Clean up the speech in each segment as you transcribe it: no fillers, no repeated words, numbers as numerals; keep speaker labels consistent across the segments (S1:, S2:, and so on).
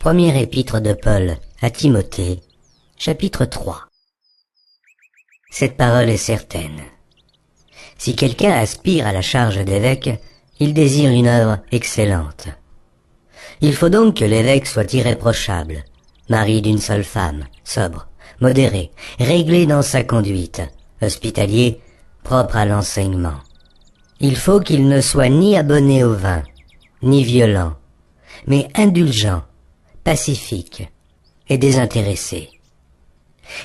S1: Premier épître de Paul à Timothée, chapitre 3. Cette parole est certaine. Si quelqu'un aspire à la charge d'évêque, il désire une œuvre excellente. Il faut donc que l'évêque soit irréprochable, mari d'une seule femme, sobre, modéré, réglé dans sa conduite, hospitalier, propre à l'enseignement. Il faut qu'il ne soit ni abonné au vin, ni violent, mais indulgent, pacifique et désintéressé.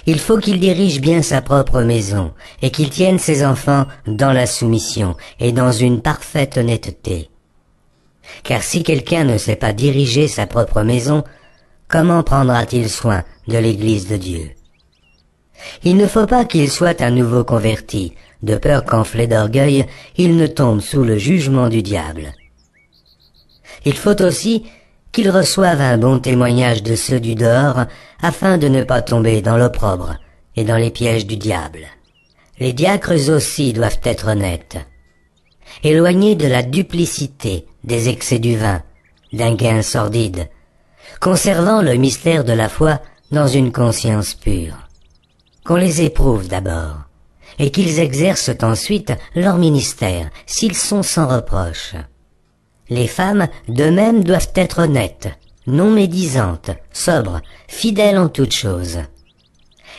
S1: Il faut qu'il dirige bien sa propre maison et qu'il tienne ses enfants dans la soumission et dans une parfaite honnêteté. Car si quelqu'un ne sait pas diriger sa propre maison, comment prendra-t-il soin de l'Église de Dieu? Il ne faut pas qu'il soit un nouveau converti, de peur qu'enflé d'orgueil, il ne tombe sous le jugement du diable. Il faut aussi qu'il reçoive un bon témoignage de ceux du dehors, afin de ne pas tomber dans l'opprobre et dans les pièges du diable. Les diacres aussi doivent être honnêtes, éloignés de la duplicité, des excès du vin, d'un gain sordide, conservant le mystère de la foi dans une conscience pure. Qu'on les éprouve d'abord, et qu'ils exercent ensuite leur ministère, s'ils sont sans reproche. Les femmes, de même, doivent être honnêtes, non médisantes, sobres, fidèles en toutes choses.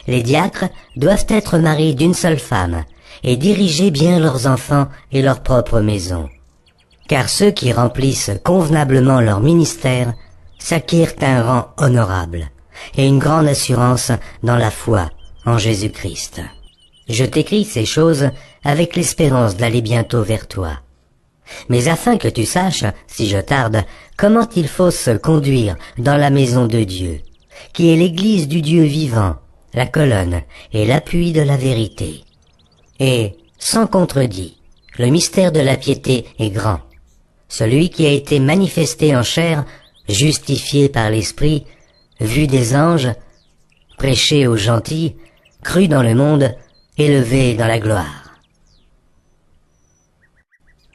S1: Les diacres doivent être mariés d'une seule femme, et diriger bien leurs enfants et leur propre maison. Car ceux qui remplissent convenablement leur ministère s'acquièrent un rang honorable, et une grande assurance dans la foi en Jésus-Christ. Je t'écris ces choses avec l'espérance d'aller bientôt vers toi. Mais afin que tu saches, si je tarde, comment il faut se conduire dans la maison de Dieu, qui est l'église du Dieu vivant, la colonne et l'appui de la vérité. Et, sans contredit, le mystère de la piété est grand. Celui qui a été manifesté en chair, justifié par l'Esprit, vu des anges, prêché aux gentils, cru dans le monde, élevé dans la gloire.